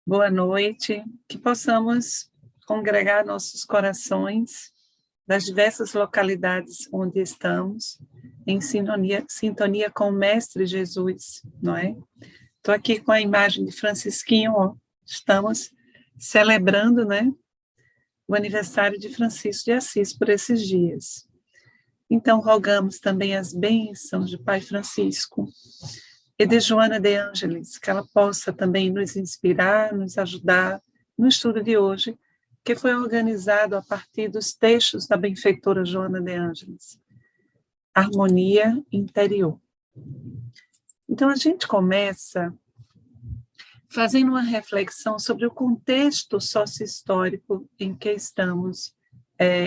Boa noite, que possamos congregar nossos corações das diversas localidades onde estamos, em sintonia com o Mestre Jesus, não é? Estou aqui com a imagem de Francisquinho, ó. Estamos celebrando, né, o aniversário de Francisco de Assis por esses dias. Então, rogamos também as bênçãos de Pai Francisco e de Joana de Ângeles, que ela possa também nos inspirar, nos ajudar no estudo de hoje, que foi organizado a partir dos textos da benfeitora Joana de Ângeles. Harmonia interior. Então, a gente começa fazendo uma reflexão sobre o contexto sócio-histórico em que estamos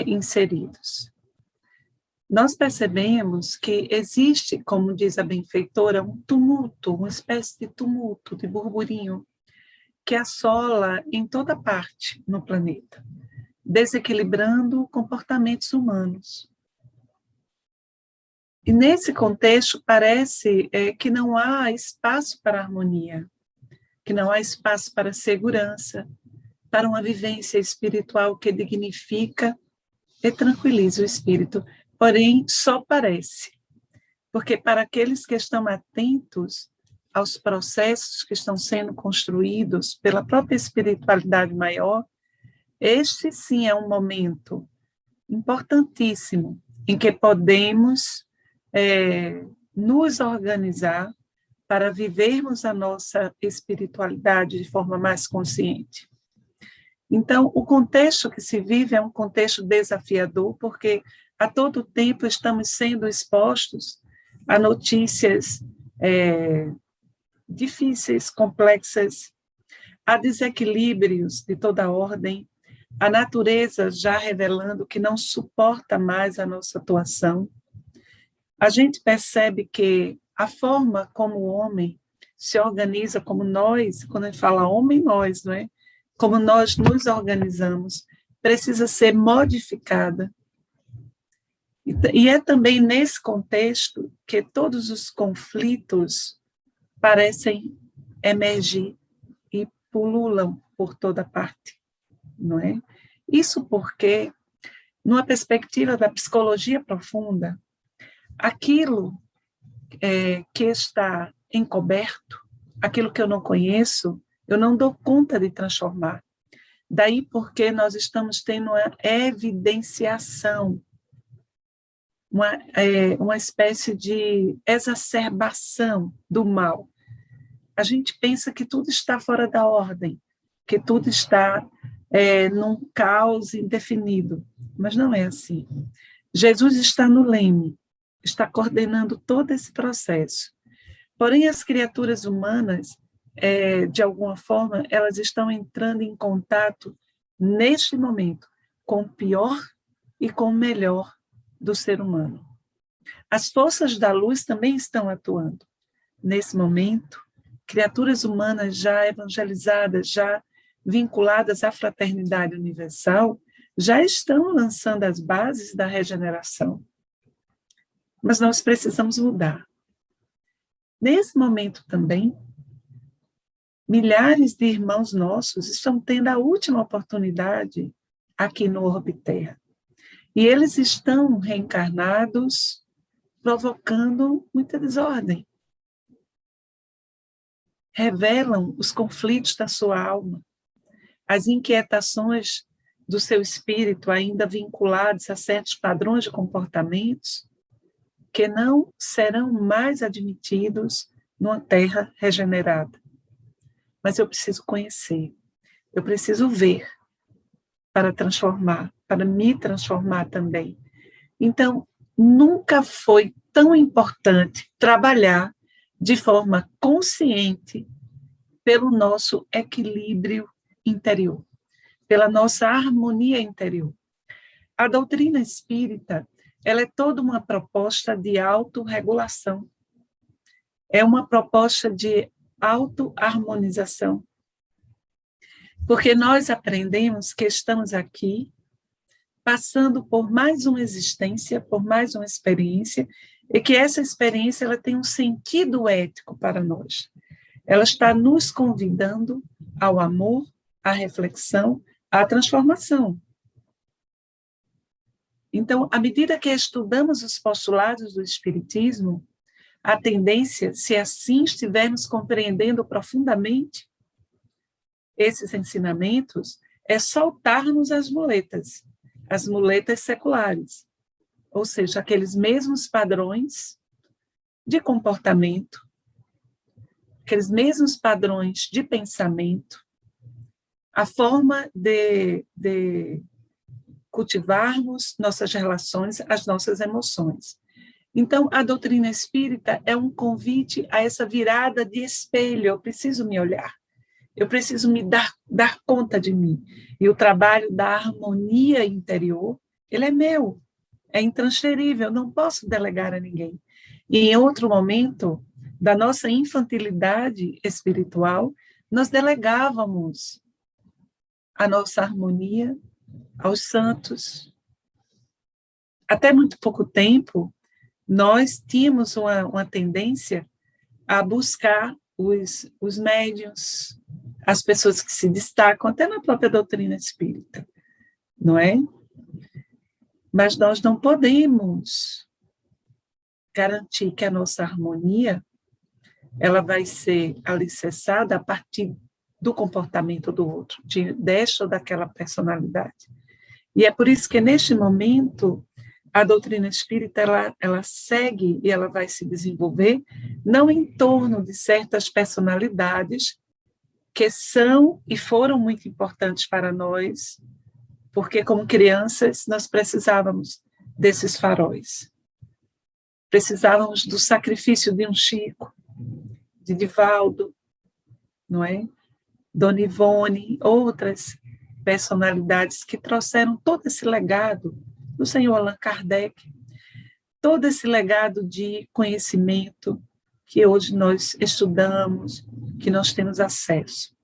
inseridos. Nós percebemos que existe, como diz a benfeitora, um tumulto, uma espécie de tumulto, de burburinho, que assola em toda parte no planeta, desequilibrando comportamentos humanos. E nesse contexto parece que não há espaço para harmonia, que não há espaço para segurança, para uma vivência espiritual que dignifica e tranquiliza o espírito. Porém, só parece, porque para aqueles que estão atentos aos processos que estão sendo construídos pela própria espiritualidade maior, este sim é um momento importantíssimo em que podemos nos organizar para vivermos a nossa espiritualidade de forma mais consciente. Então, o contexto que se vive é um contexto desafiador, porque a todo tempo estamos sendo expostos a notícias difíceis, complexas, a desequilíbrios de toda ordem, a natureza já revelando que não suporta mais a nossa atuação. A gente percebe que a forma como o homem se organiza, como nós, quando a gente fala homem, nós, não é? Como nós nos organizamos, precisa ser modificada. E é também nesse contexto que todos os conflitos parecem emergir e pululam por toda parte, não é? Isso porque, numa perspectiva da psicologia profunda, aquilo que está encoberto, aquilo que eu não conheço, eu não dou conta de transformar. Daí porque nós estamos tendo uma evidenciação, uma espécie de exacerbação do mal. A gente pensa que tudo está fora da ordem, que tudo está num caos indefinido, mas não é assim. Jesus está no leme, está coordenando todo esse processo. Porém, as criaturas humanas, de alguma forma, elas estão entrando em contato, neste momento, com o pior e com o melhor do ser humano. As forças da luz também estão atuando. Nesse momento, criaturas humanas já evangelizadas, já vinculadas à fraternidade universal, já estão lançando as bases da regeneração. Mas nós precisamos mudar. Nesse momento também, milhares de irmãos nossos estão tendo a última oportunidade aqui no orbe Terra. E eles estão reencarnados, provocando muita desordem. Revelam os conflitos da sua alma, as inquietações do seu espírito ainda vinculados a certos padrões de comportamentos que não serão mais admitidos numa terra regenerada. Mas eu preciso conhecer, eu preciso ver para transformar, para me transformar também. Então, nunca foi tão importante trabalhar de forma consciente pelo nosso equilíbrio interior, pela nossa harmonia interior. A doutrina espírita, ela é toda uma proposta de autorregulação, é uma proposta de autoharmonização, porque nós aprendemos que estamos aqui passando por mais uma existência, por mais uma experiência, e que essa experiência ela tem um sentido ético para nós. ela está nos convidando ao amor, à reflexão, à transformação. Então, à medida que estudamos os postulados do Espiritismo, a tendência, se assim estivermos compreendendo profundamente esses ensinamentos, é soltarmos as muletas seculares, ou seja, aqueles mesmos padrões de comportamento, aqueles mesmos padrões de pensamento, a forma de cultivarmos nossas relações, as nossas emoções. Então, a doutrina espírita é um convite a essa virada de espelho. Eu preciso me olhar, eu preciso me dar conta de mim. E o trabalho da harmonia interior, ele é meu, é intransferível, não posso delegar a ninguém. E em outro momento da nossa infantilidade espiritual, nós delegávamos a nossa harmonia aos santos. Até muito pouco tempo, nós tínhamos uma tendência a buscar os médiuns, as pessoas que se destacam, até na própria doutrina espírita, não é? Mas nós não podemos garantir que a nossa harmonia ela vai ser alicerçada a partir do comportamento do outro, desta ou daquela personalidade. E é por isso que, neste momento, a doutrina espírita ela segue e ela vai se desenvolver não em torno de certas personalidades que são e foram muito importantes para nós, porque, como crianças, nós precisávamos desses faróis. Precisávamos do sacrifício de um Chico, de Divaldo, não é? Dona Ivone, outras personalidades que trouxeram todo esse legado do senhor Allan Kardec, todo esse legado de conhecimento que hoje nós estudamos, que nós temos acesso.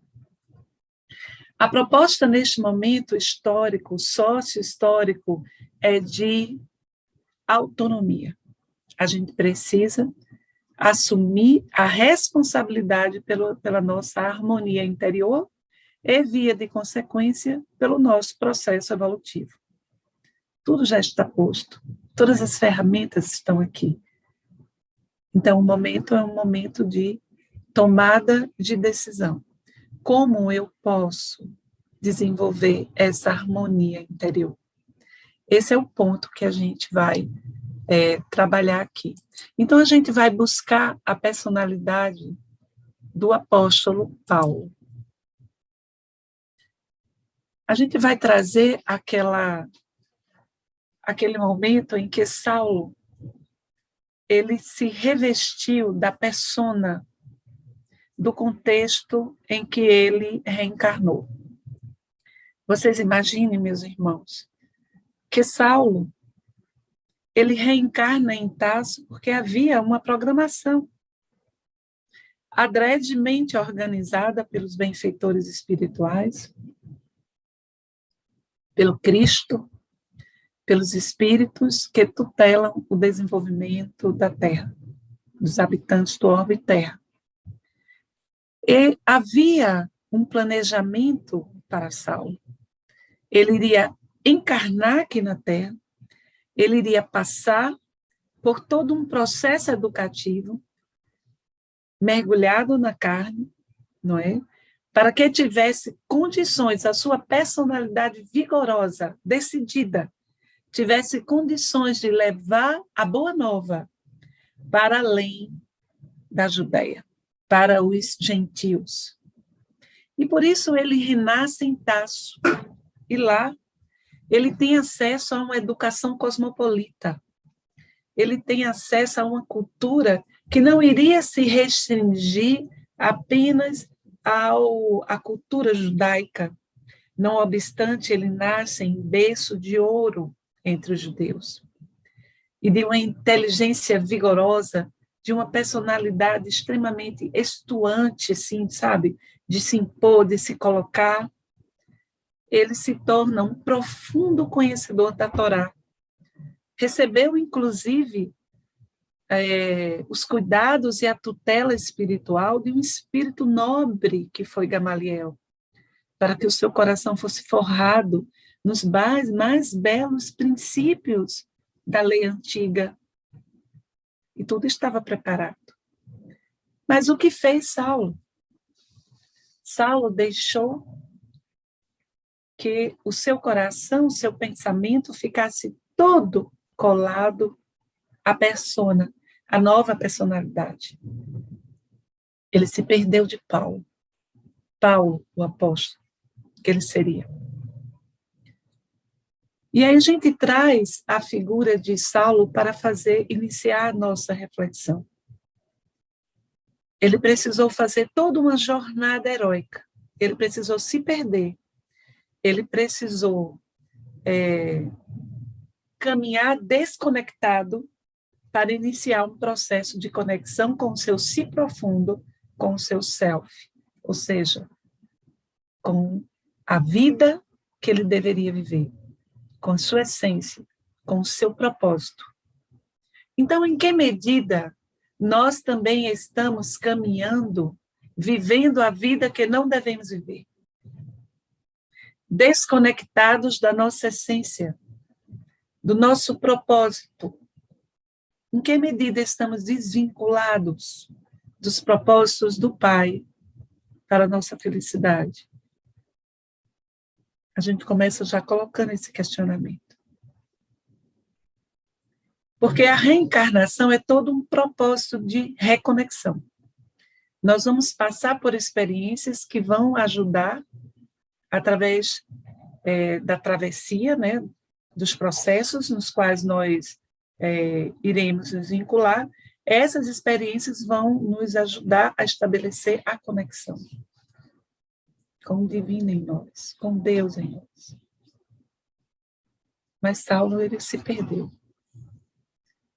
A proposta neste momento histórico, sócio-histórico, é de autonomia. A gente precisa assumir a responsabilidade pela nossa harmonia interior e, via de consequência, pelo nosso processo evolutivo. Tudo já está posto, todas as ferramentas estão aqui. Então, o momento é um momento de tomada de decisão. Como eu posso desenvolver essa harmonia interior? Esse é o ponto que a gente vai trabalhar aqui. Então, a gente vai buscar a personalidade do apóstolo Paulo. A gente vai trazer aquele momento em que Saulo ele se revestiu da persona do contexto em que ele reencarnou. Vocês imaginem, meus irmãos, que Saulo ele reencarna em Tarso porque havia uma programação adredemente organizada pelos benfeitores espirituais, pelo Cristo, pelos espíritos que tutelam o desenvolvimento da Terra, dos habitantes do orbe Terra. E havia um planejamento para Saulo. Ele iria encarnar aqui na Terra, ele iria passar por todo um processo educativo, mergulhado na carne, não é? Para que tivesse condições, a sua personalidade vigorosa, decidida, tivesse condições de levar a boa nova para além da Judéia, para os gentios. E por isso ele renasce em Tarso, e lá ele tem acesso a uma educação cosmopolita, ele tem acesso a uma cultura que não iria se restringir apenas à cultura judaica. Não obstante, ele nasce em berço de ouro entre os judeus. E de uma inteligência vigorosa, de uma personalidade extremamente estuante, assim, sabe? De se impor, de se colocar. Ele se torna um profundo conhecedor da Torá. Recebeu, inclusive, os cuidados e a tutela espiritual de um espírito nobre que foi Gamaliel, para que o seu coração fosse forrado nos mais belos princípios da lei antiga. E tudo estava preparado. Mas o que fez Saulo? Saulo deixou que o seu coração, o seu pensamento ficasse todo colado à persona, à nova personalidade. Ele se perdeu de Paulo. Paulo, o apóstolo, que ele seria. E aí a gente traz a figura de Saulo para iniciar a nossa reflexão. Ele precisou fazer toda uma jornada heróica. Ele precisou se perder. Ele precisou caminhar desconectado para iniciar um processo de conexão com o seu si profundo, com o seu self, ou seja, com a vida que ele deveria viver, com a sua essência, com o seu propósito. Então, em que medida nós também estamos caminhando, vivendo a vida que não devemos viver? Desconectados da nossa essência, do nosso propósito. Em que medida estamos desvinculados dos propósitos do Pai para a nossa felicidade? A gente começa já colocando esse questionamento. Porque a reencarnação é todo um propósito de reconexão. Nós vamos passar por experiências que vão ajudar, através da travessia, né, dos processos nos quais nós iremos nos vincular. Essas experiências vão nos ajudar a estabelecer a conexão com o divino em nós, com Deus em nós. Mas Saulo, ele se perdeu.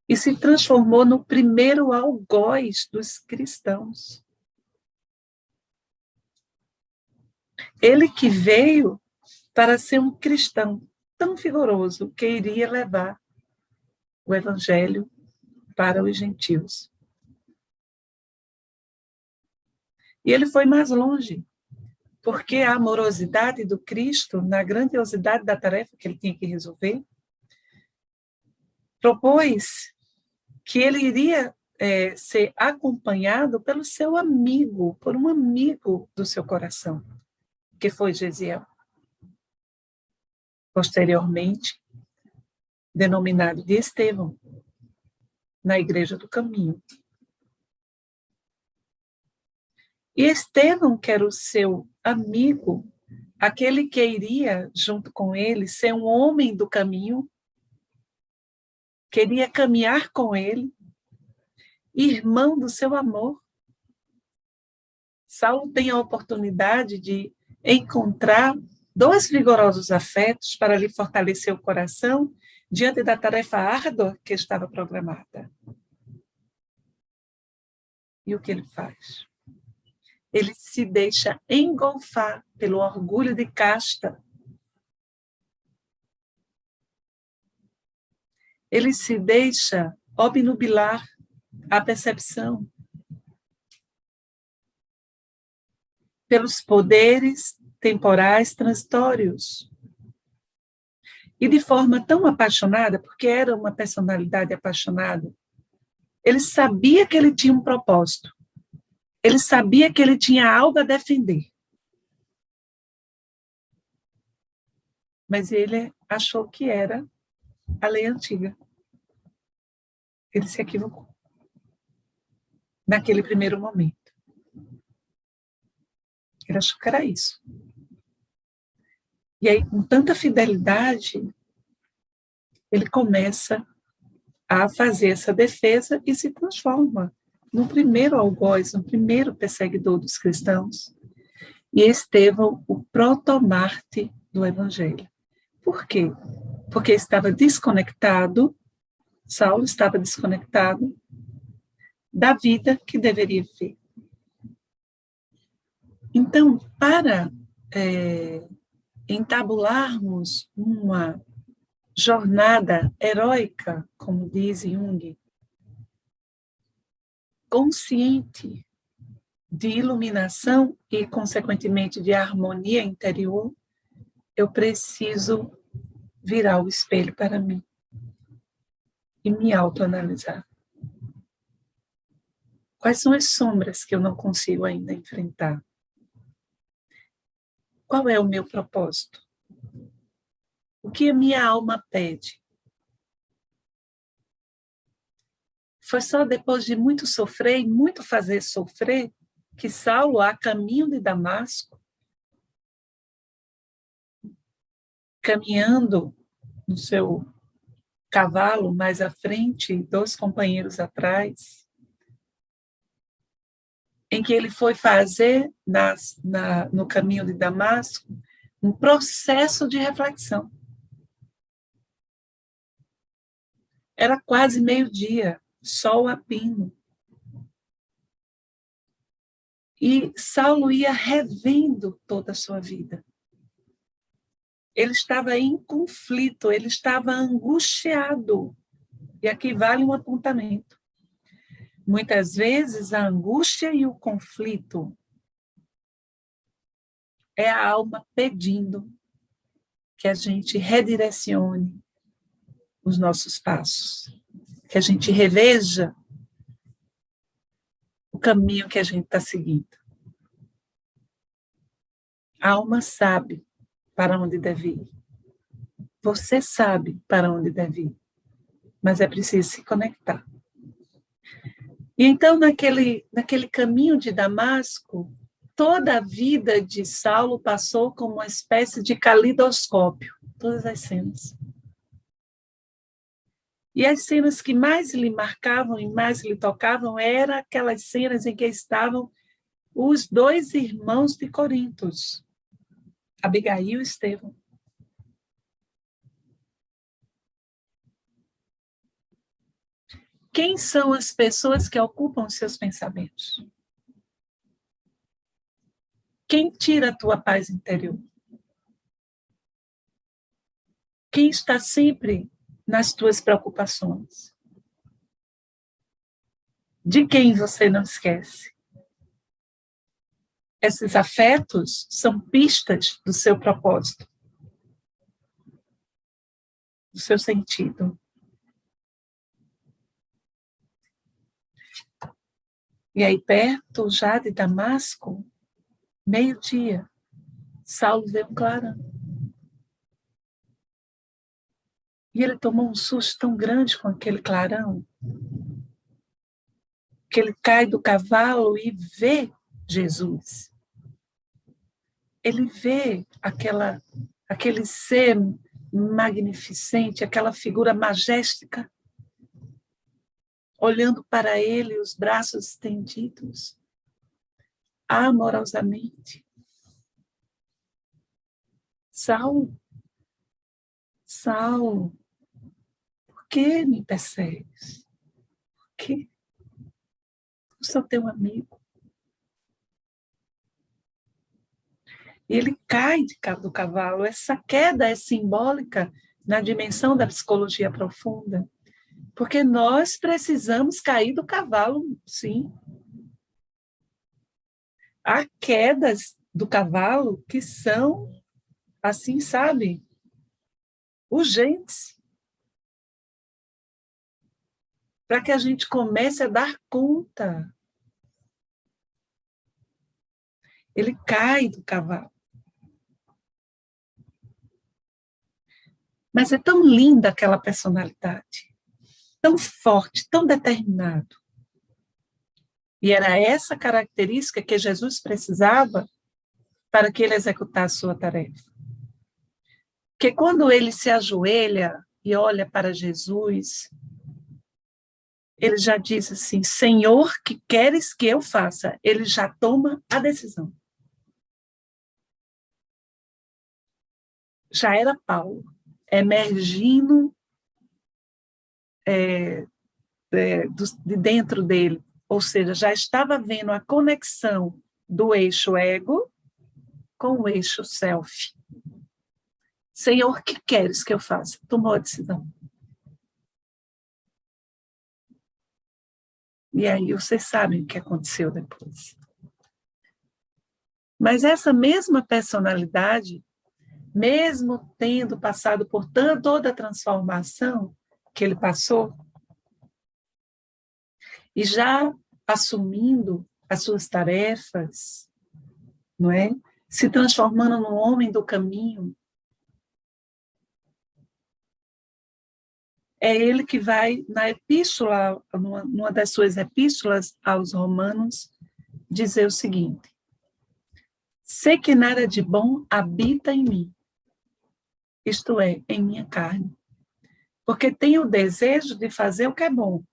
E se transformou no primeiro algoz dos cristãos. Ele que veio para ser um cristão tão vigoroso que iria levar o evangelho para os gentios. E ele foi mais longe, porque a amorosidade do Cristo, na grandiosidade da tarefa que ele tinha que resolver, propôs que ele iria ser acompanhado pelo seu amigo, por um amigo do seu coração, que foi Gesiel. Posteriormente, denominado de Estevão, na Igreja do Caminho. E Estevão, que era o seu amigo, aquele que iria, junto com ele, ser um homem do caminho, queria caminhar com ele, irmão do seu amor. Saulo tem a oportunidade de encontrar dois vigorosos afetos para lhe fortalecer o coração diante da tarefa árdua que estava programada. E o que ele faz? Ele se deixa engolfar pelo orgulho de casta. Ele se deixa obnubilar a percepção pelos poderes temporais transitórios. E de forma tão apaixonada, porque era uma personalidade apaixonada, ele sabia que ele tinha um propósito. Ele sabia que ele tinha algo a defender. Mas ele achou que era a lei antiga. Ele se equivocou. Naquele primeiro momento. Ele achou que era isso. E aí, com tanta fidelidade, ele começa a fazer essa defesa e se transforma no primeiro algoz, no primeiro perseguidor dos cristãos. E Estevão, o protomarte do Evangelho. Por quê? Porque estava desconectado, Saulo estava desconectado da vida que deveria viver. Então, para entabularmos uma jornada heróica, como diz Jung, consciente de iluminação e, consequentemente, de harmonia interior, eu preciso virar o espelho para mim e me autoanalisar. Quais são as sombras que eu não consigo ainda enfrentar? Qual é o meu propósito? O que a minha alma pede? Foi só depois de muito sofrer e muito fazer sofrer que Saulo, a caminho de Damasco, caminhando no seu cavalo mais à frente, 2 companheiros atrás, em que ele foi fazer no caminho de Damasco um processo de reflexão. Era quase meio-dia, sol a pino. E Saulo ia revendo toda a sua vida. Ele estava em conflito, ele estava angustiado. E aqui vale um apontamento. Muitas vezes a angústia e o conflito é a alma pedindo que a gente redirecione os nossos passos, que a gente reveja o caminho que a gente está seguindo. A alma sabe para onde deve ir. Você sabe para onde deve ir, mas é preciso se conectar. E então, naquele caminho de Damasco, toda a vida de Saulo passou como uma espécie de calidoscópio, todas as cenas. E as cenas que mais lhe marcavam e mais lhe tocavam eram aquelas cenas em que estavam os 2 irmãos de Corintos, Abigail e Estevão. Quem são as pessoas que ocupam seus pensamentos? Quem tira a tua paz interior? Quem está sempre nas tuas preocupações? De quem você não esquece? Esses afetos são pistas do seu propósito, do seu sentido. E aí, perto já de Damasco, meio-dia, Saulo vê um clarão. E ele tomou um susto tão grande com aquele clarão, que ele cai do cavalo e vê Jesus. Ele vê aquele ser magnificente, aquela figura majestica, olhando para ele, os braços estendidos, amorosamente. Saulo, Saulo, por que me persegues? Por que? Eu sou teu amigo. E ele cai do cavalo. Essa queda é simbólica na dimensão da psicologia profunda, porque nós precisamos cair do cavalo, sim. Há quedas do cavalo que são, assim, sabe, urgentes, para que a gente comece a dar conta. Ele cai do cavalo. Mas é tão linda aquela personalidade, tão forte, tão determinado. E era essa característica que Jesus precisava para que ele executasse sua tarefa. Porque quando ele se ajoelha e olha para Jesus, ele já diz assim: Senhor, que queres que eu faça? Ele já toma a decisão. Já era Paulo, emergindo de dentro dele, ou seja, já estava vendo a conexão do eixo ego com o eixo self. Senhor, que queres que eu faça? Tomou a decisão. E aí vocês sabem o que aconteceu depois. Mas essa mesma personalidade, mesmo tendo passado por toda a transformação que ele passou, e já assumindo as suas tarefas, não é? Se transformando no homem do caminho, é ele que vai, na epístola, numa das suas epístolas aos Romanos, dizer o seguinte: sei que nada de bom habita em mim, isto é, em minha carne, porque tenho o desejo de fazer o que é bom.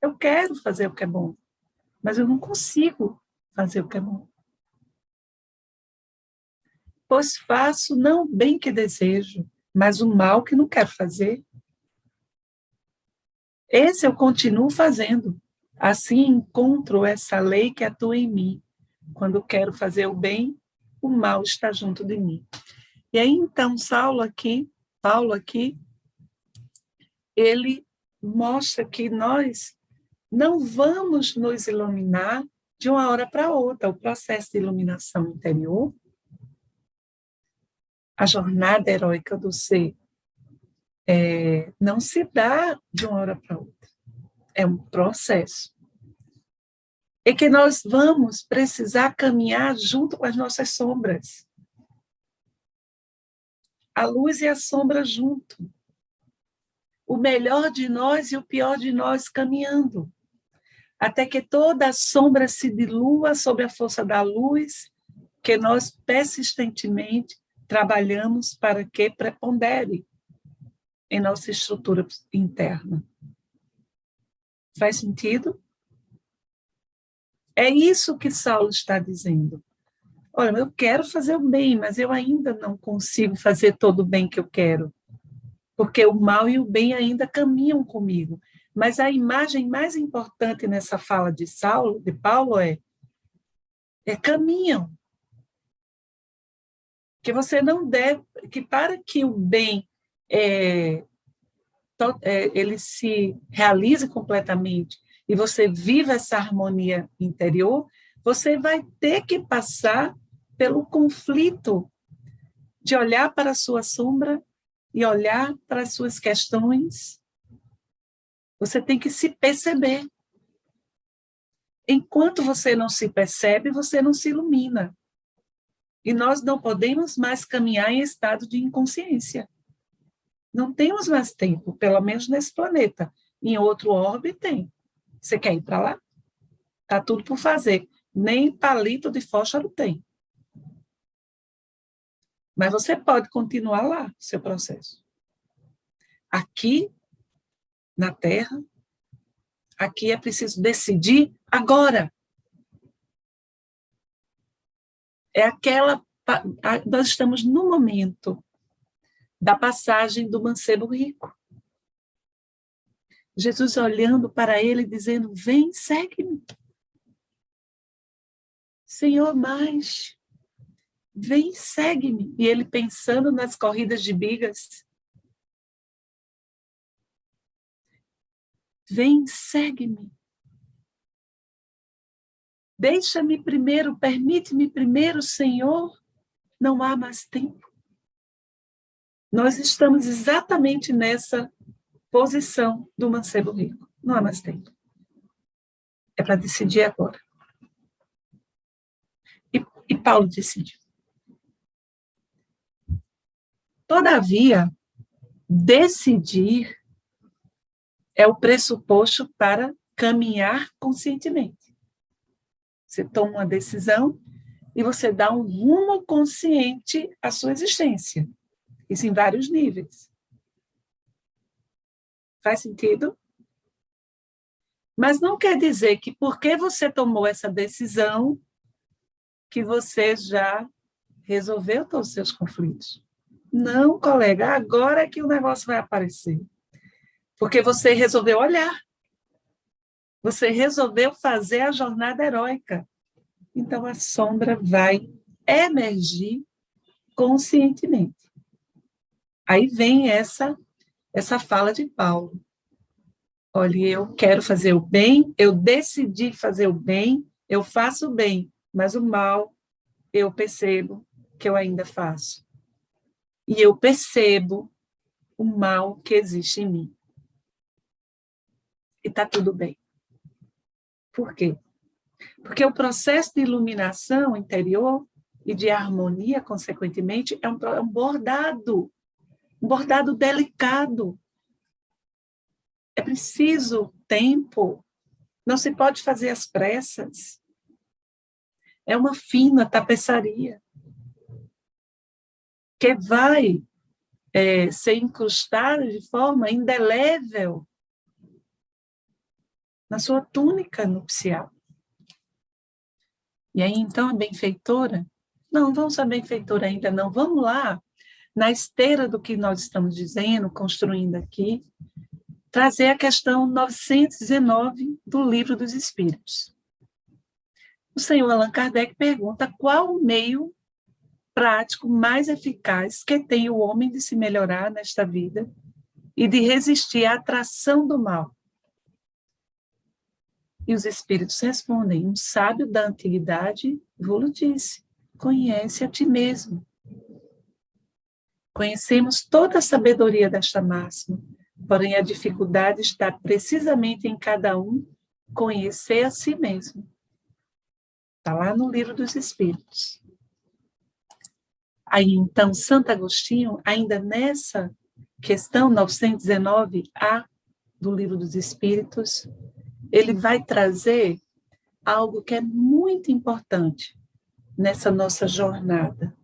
Eu quero fazer o que é bom, mas eu não consigo fazer o que é bom. Pois faço não o bem que desejo, mas o mal que não quero fazer. Esse eu continuo fazendo. Assim encontro essa lei que atua em mim. Quando quero fazer o bem, o mal está junto de mim. E aí, então, Paulo aqui, ele mostra que nós não vamos nos iluminar de uma hora para outra. O processo de iluminação interior, a jornada heróica do ser, não se dá de uma hora para outra. É um processo. E que nós vamos precisar caminhar junto com as nossas sombras. A luz e a sombra junto. O melhor de nós e o pior de nós caminhando. Até que toda a sombra se dilua sob a força da luz, que nós persistentemente trabalhamos para que prepondere em nossa estrutura interna. Faz sentido? É isso que Saulo está dizendo. Olha, eu quero fazer o bem, mas eu ainda não consigo fazer todo o bem que eu quero, porque o mal e o bem ainda caminham comigo. Mas a imagem mais importante nessa fala de Paulo é caminham. Que você não deve, que para que o bem ele se realize completamente e você viva essa harmonia interior, você vai ter que passar pelo conflito de olhar para a sua sombra e olhar para as suas questões. Você tem que se perceber. Enquanto você não se percebe, você não se ilumina. E nós não podemos mais caminhar em estado de inconsciência. Não temos mais tempo, pelo menos nesse planeta. Em outro orbe tem. Você quer ir para lá? Está tudo por fazer. Nem palito de fósforo tem. Mas você pode continuar lá, seu processo. Aqui, na Terra, aqui é preciso decidir agora. Nós estamos no momento da passagem do mancebo rico. Jesus olhando para ele, dizendo, vem, segue-me. Senhor, mais, vem, segue-me. E ele pensando nas corridas de bigas. Vem, segue-me. Deixa-me primeiro, permite-me primeiro, Senhor. Não há mais tempo. Nós estamos exatamente nessa posição do mancebo rico. Não há mais tempo. É para decidir agora. E Paulo decidiu. Todavia, decidir é o pressuposto para caminhar conscientemente. Você toma uma decisão e você dá um rumo consciente à sua existência. Isso em vários níveis. Faz sentido? Mas não quer dizer que porque você tomou essa decisão, que você já resolveu todos os seus conflitos. Não, colega, agora é que o negócio vai aparecer. Porque você resolveu olhar. Você resolveu fazer a jornada heróica. Então, a sombra vai emergir conscientemente. Aí vem essa fala de Paulo. Olha, eu quero fazer o bem, eu decidi fazer o bem, eu faço o bem, mas o mal eu percebo que eu ainda faço. E eu percebo o mal que existe em mim. E está tudo bem. Por quê? Porque o processo de iluminação interior e de harmonia, consequentemente, é um bordado delicado. É preciso tempo, não se pode fazer às pressas. É uma fina tapeçaria que vai ser incrustada de forma indelével na sua túnica nupcial. E aí, então, a benfeitora, não, vamos a benfeitora ainda não, vamos lá, na esteira do que nós estamos dizendo, construindo aqui, trazer a questão 919 do Livro dos Espíritos. O senhor Allan Kardec pergunta qual o meio prático mais eficaz que tem o homem de se melhorar nesta vida e de resistir à atração do mal. E os espíritos respondem, um sábio da antiguidade vos disse, conhece a ti mesmo. Conhecemos toda a sabedoria desta máxima, porém a dificuldade está precisamente em cada um conhecer a si mesmo. Está lá no Livro dos Espíritos. Aí, então, Santo Agostinho, ainda nessa questão 919A do Livro dos Espíritos, ele vai trazer algo que é muito importante nessa nossa jornada.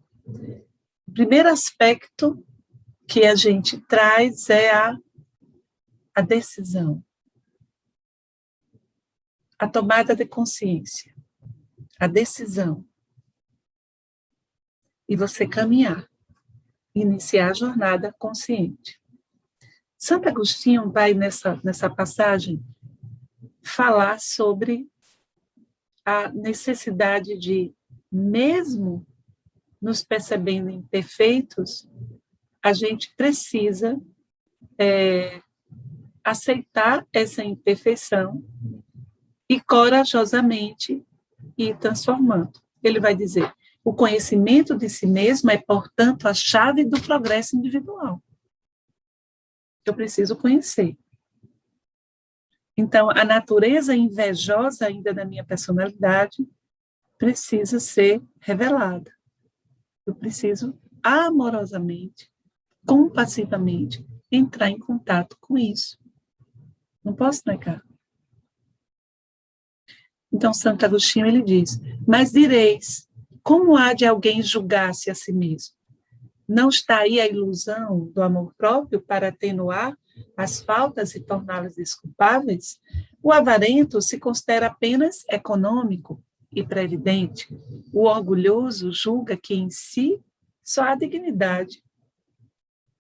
O primeiro aspecto que a gente traz é a decisão, a tomada de consciência, a decisão. E você caminhar, iniciar a jornada consciente. Santo Agostinho vai, nessa passagem, falar sobre a necessidade de, mesmo nos percebendo imperfeitos, a gente precisa aceitar essa imperfeição e corajosamente ir transformando. Ele vai dizer, o conhecimento de si mesmo é, portanto, a chave do progresso individual. Eu preciso conhecer. Então, a natureza invejosa ainda da minha personalidade precisa ser revelada. Eu preciso amorosamente, compassivamente, entrar em contato com isso. Não posso negar. Então, Santo Agostinho, ele diz, mas direis, como há de alguém julgar-se a si mesmo? Não está aí a ilusão do amor próprio para atenuar as faltas e torná-las desculpáveis? O avarento se considera apenas econômico e previdente. O orgulhoso julga que em si só há dignidade.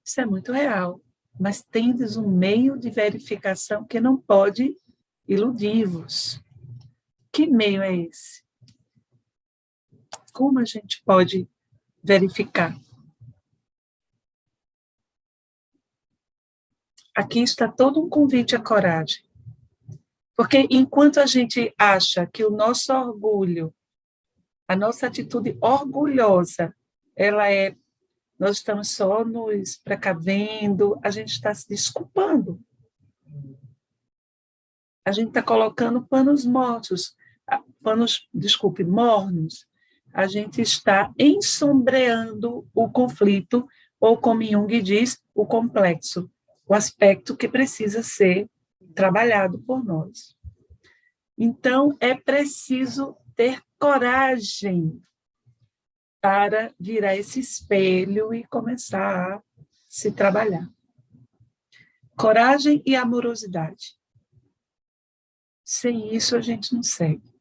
Isso é muito real, mas tendes um meio de verificação que não pode iludir-vos. Que meio é esse? Como a gente pode verificar? Aqui está todo um convite à coragem. Porque enquanto a gente acha que o nosso orgulho, a nossa atitude orgulhosa, nós estamos só nos precavendo, a gente está se desculpando. A gente está colocando mornos. A gente está ensombreando o conflito, ou como Jung diz, o complexo, o aspecto que precisa ser trabalhado por nós. Então, é preciso ter coragem para virar esse espelho e começar a se trabalhar. Coragem e amorosidade. Sem isso, a gente não segue.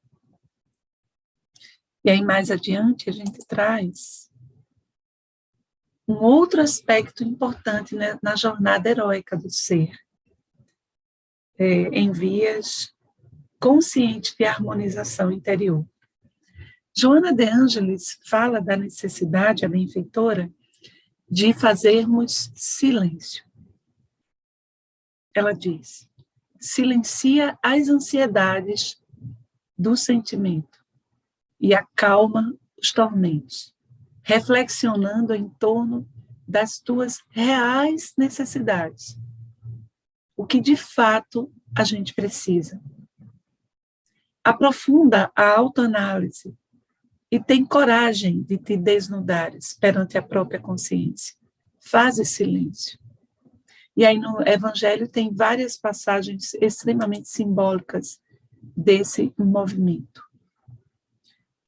E aí, mais adiante, a gente traz um outro aspecto importante, né, na jornada heróica do ser, em vias consciente de harmonização interior. Joana de Ângeles fala da necessidade, a benfeitora, de fazermos silêncio. Ela diz, silencia as ansiedades do sentimento e acalma os tormentos, reflexionando em torno das tuas reais necessidades, o que de fato a gente precisa. Aprofunda a autoanálise e tem coragem de te desnudares perante a própria consciência. Faz silêncio. E aí no Evangelho tem várias passagens extremamente simbólicas desse movimento.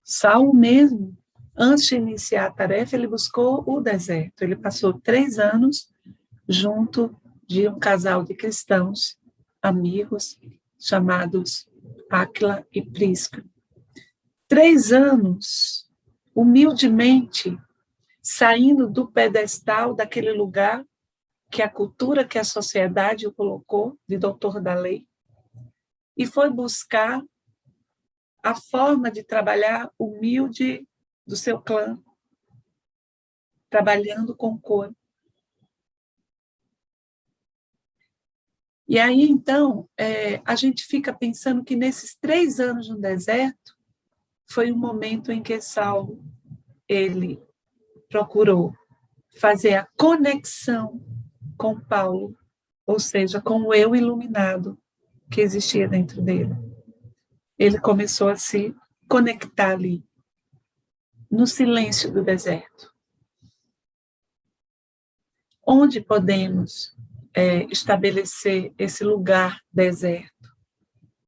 Saulo mesmo, antes de iniciar a tarefa, ele buscou o deserto. Ele passou 3 anos junto de um casal de cristãos, amigos, chamados Áquila e Prisca. 3 anos, humildemente, saindo do pedestal daquele lugar que a cultura, que a sociedade o colocou, de doutor da lei, e foi buscar a forma de trabalhar humilde do seu clã, trabalhando com cor. E aí, então, a gente fica pensando que nesses 3 anos no deserto, foi um momento em que Saulo, ele procurou fazer a conexão com Paulo, ou seja, com o eu iluminado que existia dentro dele. Ele começou a se conectar ali, no silêncio do deserto. Onde podemos estabelecer esse lugar deserto,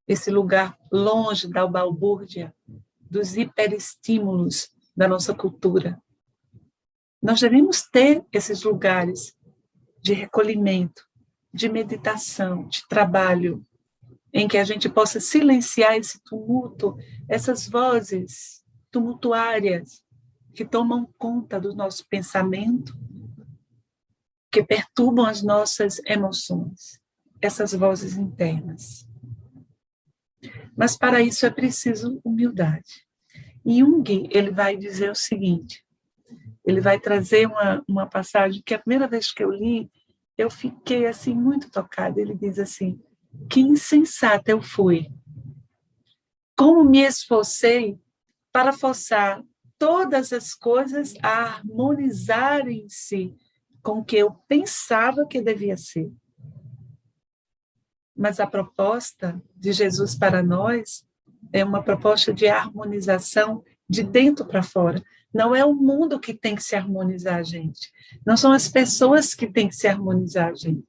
esse lugar longe da balbúrdia, dos hiperestímulos da nossa cultura? Nós devemos ter esses lugares de recolhimento, de meditação, de trabalho, em que a gente possa silenciar esse tumulto, essas vozes tumultuárias que tomam conta do nosso pensamento, que perturbam as nossas emoções, essas vozes internas. Mas para isso é preciso humildade. E Jung, ele vai dizer o seguinte, ele vai trazer uma passagem que a primeira vez que eu li, eu fiquei assim muito tocada. Ele diz assim: que insensata eu fui, como me esforcei para forçar todas as coisas a harmonizarem-se com o que eu pensava que devia ser. Mas a proposta de Jesus para nós é uma proposta de harmonização de dentro para fora. Não é o mundo que tem que se harmonizar a gente. Não são as pessoas que têm que se harmonizar a gente.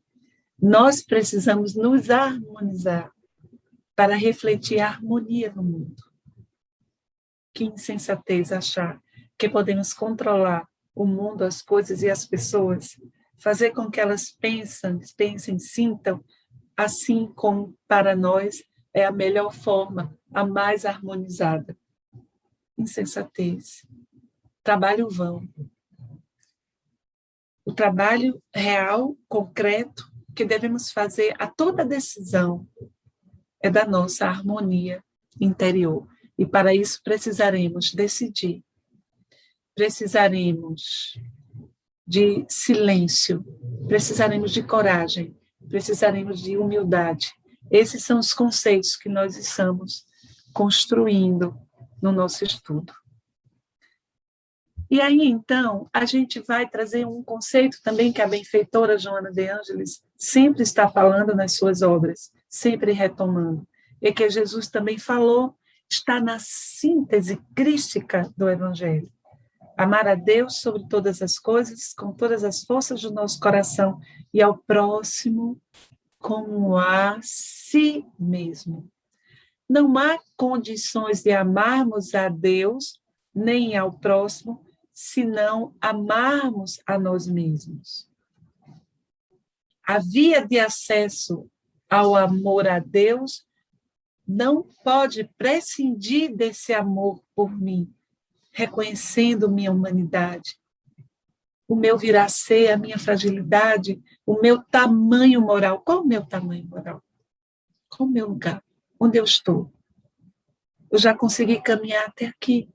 Nós precisamos nos harmonizar para refletir a harmonia no mundo. Que insensatez achar que podemos controlar o mundo, as coisas e as pessoas, fazer com que elas pensem, sintam, assim como para nós é a melhor forma, a mais harmonizada. Insensatez. Trabalho vão. O trabalho real, concreto, que devemos fazer a toda decisão é da nossa harmonia interior. E para isso precisaremos decidir. Precisaremos de silêncio, precisaremos de coragem, precisaremos de humildade. Esses são os conceitos que nós estamos construindo no nosso estudo. E aí, então, a gente vai trazer um conceito também que a benfeitora Joana de Ângeles sempre está falando nas suas obras, sempre retomando, e que Jesus também falou, está na síntese crística do Evangelho. Amar a Deus sobre todas as coisas, com todas as forças do nosso coração, e ao próximo como a si mesmo. Não há condições de amarmos a Deus, nem ao próximo, se não amarmos a nós mesmos. A via de acesso ao amor a Deus não pode prescindir desse amor por mim, reconhecendo minha humanidade, o meu vir a ser, a minha fragilidade, o meu tamanho moral. Qual o meu tamanho moral? Qual o meu lugar? Onde eu estou? Eu já consegui caminhar até aqui.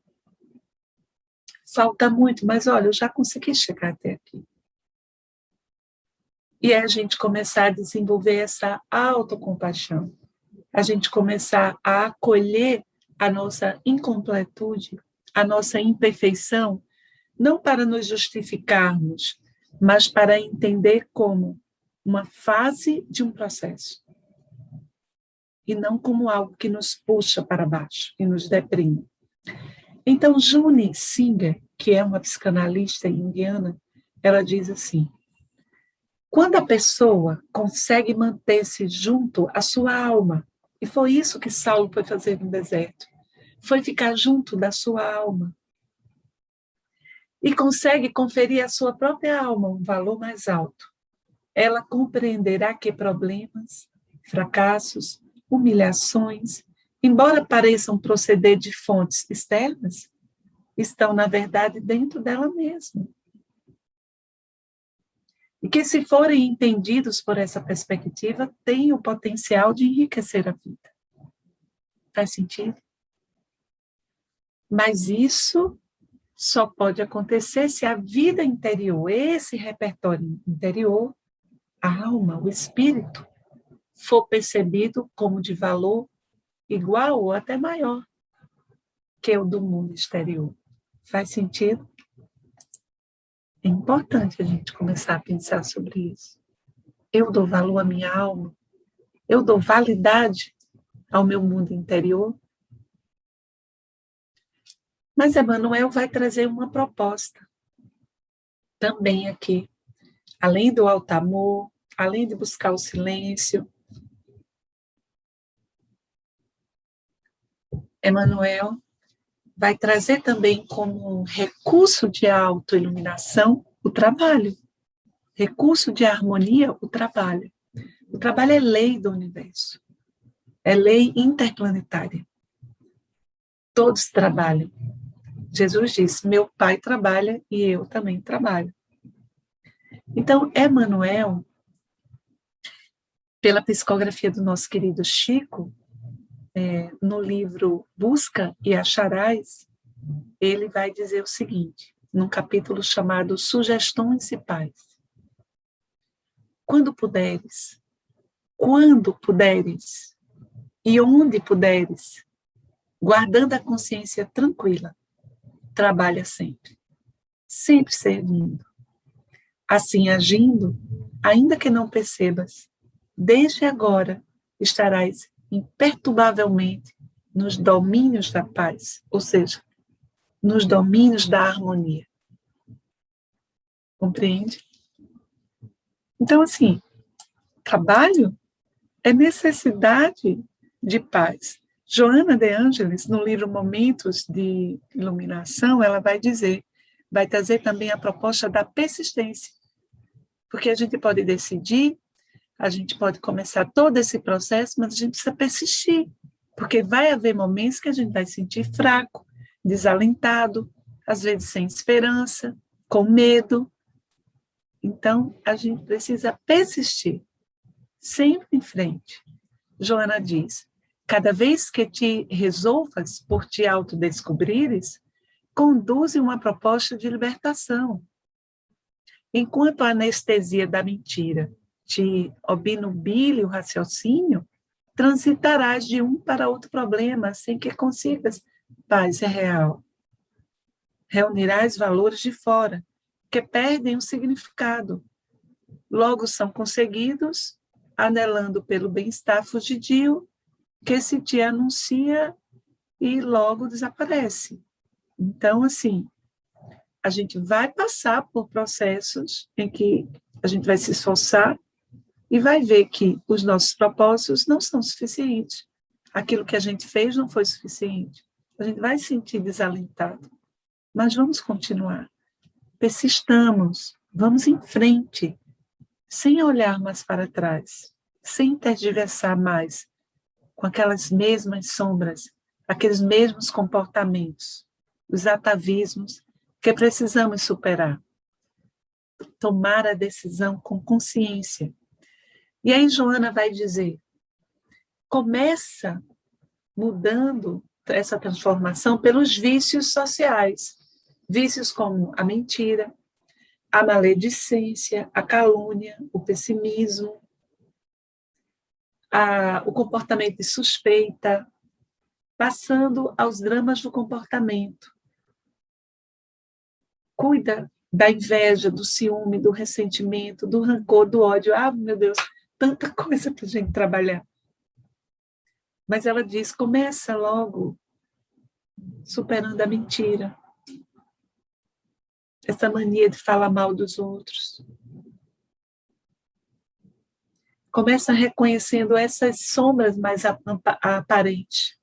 Falta muito, mas olha, eu já consegui chegar até aqui. E é a gente começar a desenvolver essa autocompaixão, a gente começar a acolher a nossa incompletude, a nossa imperfeição, não para nos justificarmos, mas para entender como uma fase de um processo, e não como algo que nos puxa para baixo e nos deprime. Então, June Singer, que é uma psicanalista indiana, ela diz assim: quando a pessoa consegue manter-se junto à sua alma, e foi isso que Saulo foi fazer no deserto, foi ficar junto da sua alma, e consegue conferir à sua própria alma um valor mais alto, ela compreenderá que problemas, fracassos, humilhações, embora pareçam proceder de fontes externas, estão, na verdade, dentro dela mesma. E que, se forem entendidos por essa perspectiva, têm o potencial de enriquecer a vida. Faz sentido? Mas isso só pode acontecer se a vida interior, esse repertório interior, a alma, o espírito, for percebido como de valor igual ou até maior que o do mundo exterior. Faz sentido? É importante a gente começar a pensar sobre isso. Eu dou valor à minha alma? Eu dou validade ao meu mundo interior? Mas Emmanuel vai trazer uma proposta também aqui. Além do alto amor, além de buscar o silêncio, Emmanuel vai trazer também como um recurso de autoiluminação o trabalho. Recurso de harmonia, o trabalho. O trabalho é lei do universo. É lei interplanetária. Todos trabalham. Jesus disse: meu Pai trabalha e eu também trabalho. Então, Emmanuel, pela psicografia do nosso querido Chico, no livro Busca e Acharás, ele vai dizer o seguinte, num capítulo chamado Sugestões e Paz. Quando puderes e onde puderes, guardando a consciência tranquila, trabalha sempre, sempre servindo. Assim agindo, ainda que não percebas, desde agora estarás imperturbavelmente nos domínios da paz, ou seja, nos domínios da harmonia. Compreende? Então, assim, trabalho é necessidade de paz. Joana de Ângeles, no livro Momentos de Iluminação, ela vai trazer também a proposta da persistência. Porque a gente pode decidir, a gente pode começar todo esse processo, mas a gente precisa persistir, porque vai haver momentos que a gente vai se sentir fraco, desalentado, às vezes sem esperança, com medo. Então, a gente precisa persistir, sempre em frente. Joana diz: cada vez que te resolvas por te autodescobrires, conduze uma proposta de libertação. Enquanto a anestesia da mentira te obnubile o raciocínio, transitarás de um para outro problema sem que consigas paz real. Reunirás valores de fora, que perdem o significado. Logo são conseguidos, anelando pelo bem-estar fugidio, que se te anuncia e logo desaparece. Então, assim, a gente vai passar por processos em que a gente vai se esforçar e vai ver que os nossos propósitos não são suficientes. Aquilo que a gente fez não foi suficiente. A gente vai se sentir desalentado. Mas vamos continuar. Persistamos, vamos em frente, sem olhar mais para trás, sem tergiversar mais com aquelas mesmas sombras, aqueles mesmos comportamentos, os atavismos que precisamos superar. Tomar a decisão com consciência. E aí Joana vai dizer, começa mudando essa transformação pelos vícios sociais. Vícios como a mentira, a maledicência, a calúnia, o pessimismo, o comportamento de suspeita, passando aos dramas do comportamento. Cuida da inveja, do ciúme, do ressentimento, do rancor, do ódio. Ah, meu Deus, tanta coisa para a gente trabalhar. Mas ela diz, começa logo superando a mentira. Essa mania de falar mal dos outros. Começa reconhecendo essas sombras mais aparentes.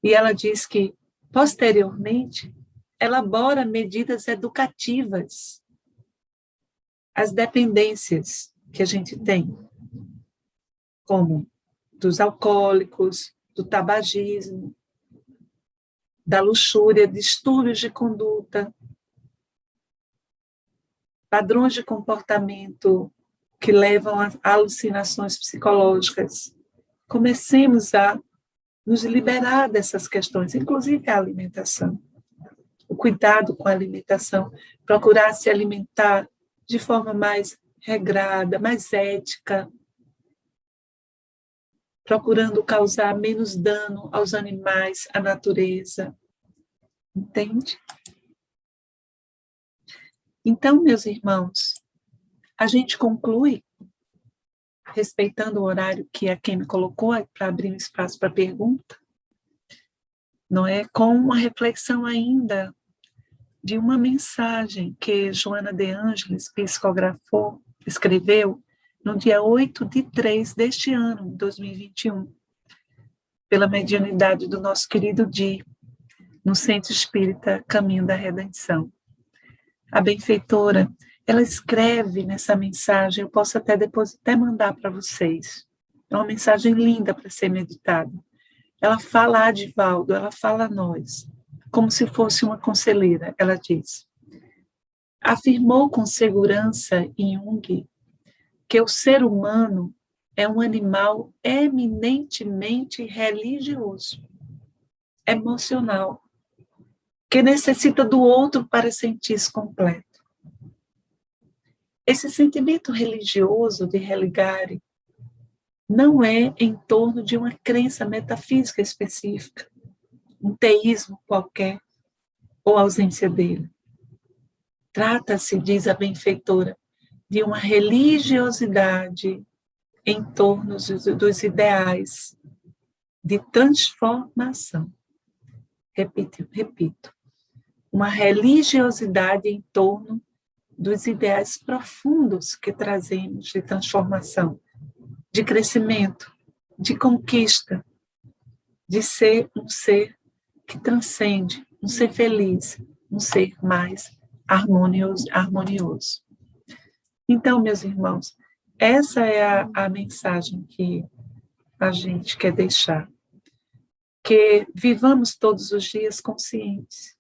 E ela diz que, posteriormente, elabora medidas educativas às dependências que a gente tem, como dos alcoólicos, do tabagismo, da luxúria, distúrbios de conduta, padrões de comportamento que levam a alucinações psicológicas. Comecemos a nos liberar dessas questões, inclusive a alimentação. O cuidado com a alimentação, procurar se alimentar de forma mais regrada, mais ética, procurando causar menos dano aos animais, à natureza. Entende? Então, meus irmãos, a gente conclui, respeitando o horário que a quem me colocou, para abrir um espaço para pergunta, não é? Com uma reflexão ainda de uma mensagem que Joana de Ângeles psicografou, escreveu no dia 8/3 deste ano, 2021, pela mediunidade do nosso querido Di, no Centro Espírita Caminho da Redenção. A benfeitora, ela escreve nessa mensagem, eu posso até depois mandar para vocês. É uma mensagem linda para ser meditada. Ela fala a Divaldo, ela fala a nós, como se fosse uma conselheira. Ela diz: afirmou com segurança Jung que o ser humano é um animal eminentemente religioso, emocional, que necessita do outro para sentir-se completo. Esse sentimento religioso de religare não é em torno de uma crença metafísica específica, um teísmo qualquer, ou ausência dele. Trata-se, diz a benfeitora, de uma religiosidade em torno dos ideais de transformação. Repito, uma religiosidade em torno dos ideais profundos que trazemos de transformação, de crescimento, de conquista, de ser um ser que transcende, um ser feliz, um ser mais harmonioso. Então, meus irmãos, essa é a mensagem que a gente quer deixar. Que vivamos todos os dias conscientes,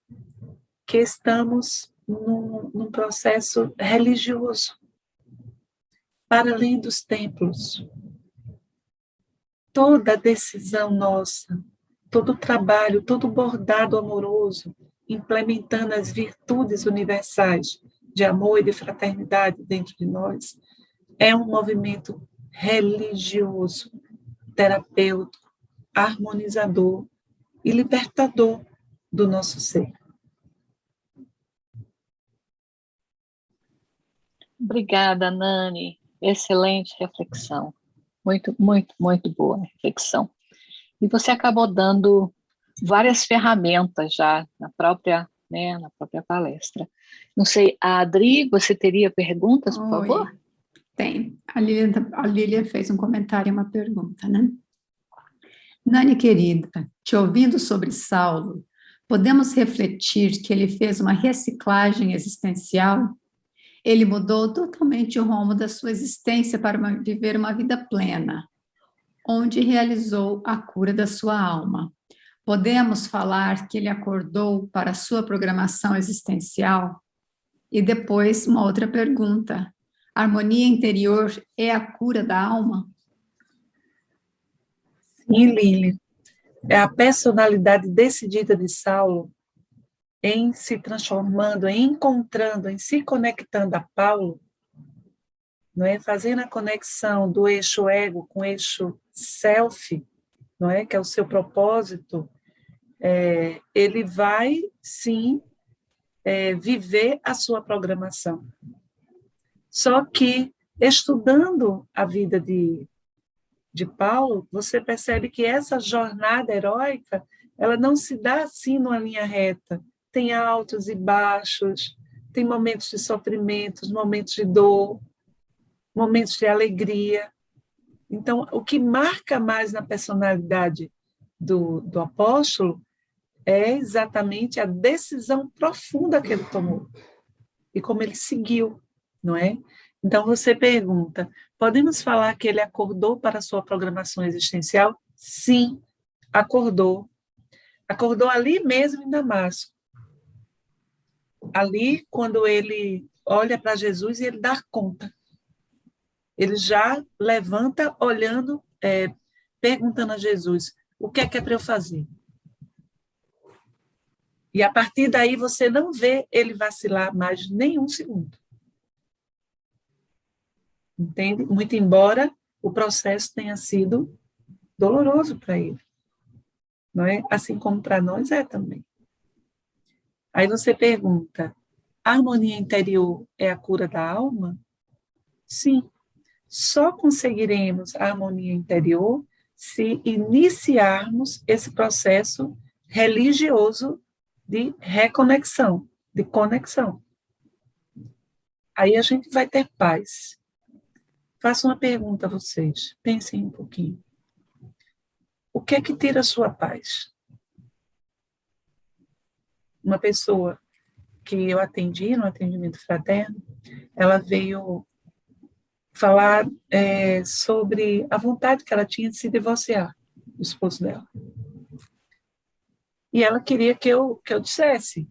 que estamos num processo religioso, para além dos templos. Toda decisão nossa, todo trabalho, todo bordado amoroso, implementando as virtudes universais de amor e de fraternidade dentro de nós, é um movimento religioso, terapêutico, harmonizador e libertador do nosso ser. Obrigada, Nani. Excelente reflexão. Muito, muito, muito boa reflexão. E você acabou dando várias ferramentas já na própria palestra. Não sei, a Adri, você teria perguntas, por favor? Tem. A Lília fez um comentário e uma pergunta, né? Nani, querida, te ouvindo sobre Saulo, podemos refletir que ele fez uma reciclagem existencial? Ele mudou totalmente o rumo da sua existência para viver uma vida plena, onde realizou a cura da sua alma. Podemos falar que ele acordou para a sua programação existencial? E depois, uma outra pergunta. A harmonia interior é a cura da alma? Sim, Lili. É a personalidade decidida de Saulo em se transformando, em encontrando, em se conectando a Paulo, não é? Fazendo a conexão do eixo ego com o eixo self, não é? Que é o seu propósito, ele vai, sim, viver a sua programação. Só que, estudando a vida de Paulo, você percebe que essa jornada heróica, ela não se dá assim numa linha reta. Tem altos e baixos, tem momentos de sofrimento, momentos de dor, momentos de alegria. Então, o que marca mais na personalidade do apóstolo é exatamente a decisão profunda que ele tomou e como ele seguiu, não é? Então, você pergunta, podemos falar que ele acordou para a sua programação existencial? Sim, acordou. Acordou ali mesmo em Damasco. Ali, quando ele olha para Jesus e ele dá conta. Ele já levanta olhando, perguntando a Jesus, o que é para eu fazer? E a partir daí você não vê ele vacilar mais nenhum segundo. Entende? Muito embora o processo tenha sido doloroso para ele. Não é? Assim como para nós é também. Aí você pergunta, a harmonia interior é a cura da alma? Sim. Só conseguiremos a harmonia interior se iniciarmos esse processo religioso de reconexão, de conexão. Aí a gente vai ter paz. Faço uma pergunta a vocês, pensem um pouquinho. O que é que tira a sua paz? Uma pessoa que eu atendi no atendimento fraterno, ela veio falar sobre a vontade que ela tinha de se divorciar do esposo dela. E ela queria que eu dissesse.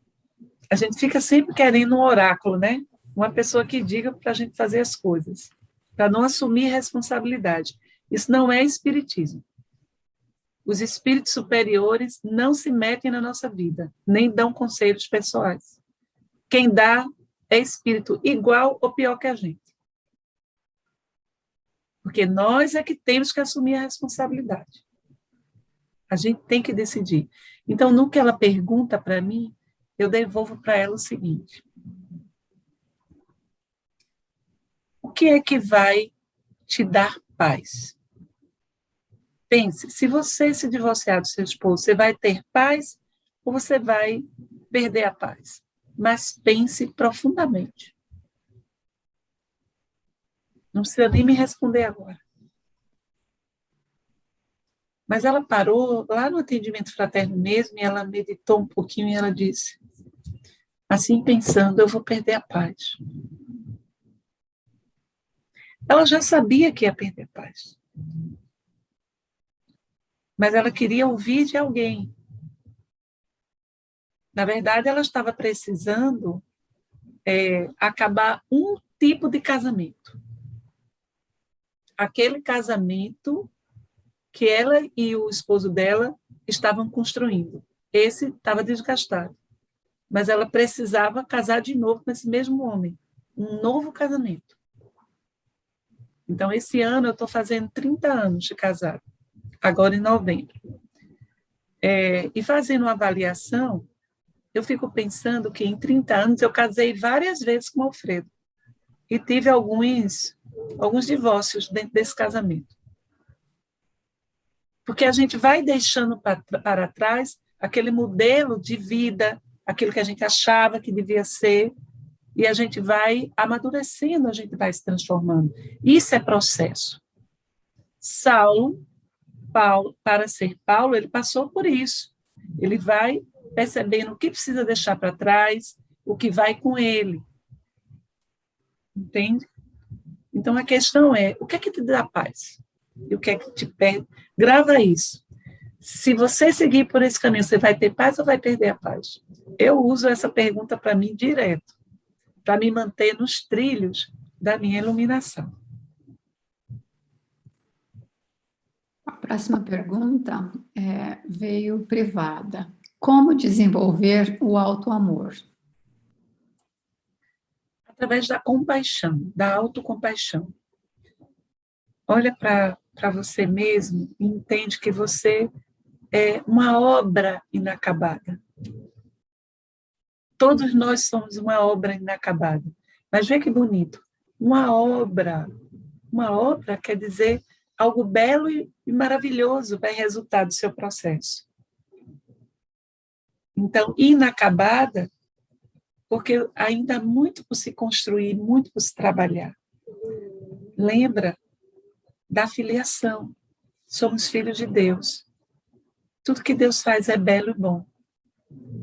A gente fica sempre querendo um oráculo, né? Uma pessoa que diga para a gente fazer as coisas, para não assumir responsabilidade. Isso não é espiritismo. Os espíritos superiores não se metem na nossa vida, nem dão conselhos pessoais. Quem dá é espírito igual ou pior que a gente. Porque nós é que temos que assumir a responsabilidade. A gente tem que decidir. Então, no que ela pergunta para mim, eu devolvo para ela o seguinte: o que é que vai te dar paz? Pense, se você se divorciar do seu esposo, você vai ter paz ou você vai perder a paz? Mas pense profundamente. Não precisa nem me responder agora. Mas ela parou lá no atendimento fraterno mesmo, e ela meditou um pouquinho e ela disse, assim pensando, eu vou perder a paz. Ela já sabia que ia perder a paz. Mas ela queria ouvir de alguém. Na verdade, ela estava precisando acabar um tipo de casamento. Aquele casamento que ela e o esposo dela estavam construindo. Esse estava desgastado. Mas ela precisava casar de novo com esse mesmo homem. Um novo casamento. Então, esse ano eu estou fazendo 30 anos de casado. Agora em novembro. E fazendo uma avaliação, eu fico pensando que em 30 anos eu casei várias vezes com o Alfredo. E tive alguns divórcios dentro desse casamento. Porque a gente vai deixando para trás aquele modelo de vida, aquilo que a gente achava que devia ser, e a gente vai amadurecendo, a gente vai se transformando. Isso é processo. Paulo, para ser Paulo, ele passou por isso. Ele vai percebendo o que precisa deixar para trás, o que vai com ele. Entende? Então, a questão é, o que é que te dá paz? E o que é que te perde? Grava isso. Se você seguir por esse caminho, você vai ter paz ou vai perder a paz? Eu uso essa pergunta para mim direto, para me manter nos trilhos da minha iluminação. A próxima pergunta veio privada. Como desenvolver o auto-amor? Através da compaixão, da autocompaixão. Olha para você mesmo e entende que você é uma obra inacabada. Todos nós somos uma obra inacabada. Mas vê que bonito. Uma obra quer dizer algo belo e maravilhoso vai resultar do seu processo. Então, inacabada, porque ainda há muito por se construir, muito por se trabalhar. Lembra da filiação. Somos filhos de Deus. Tudo que Deus faz é belo e bom.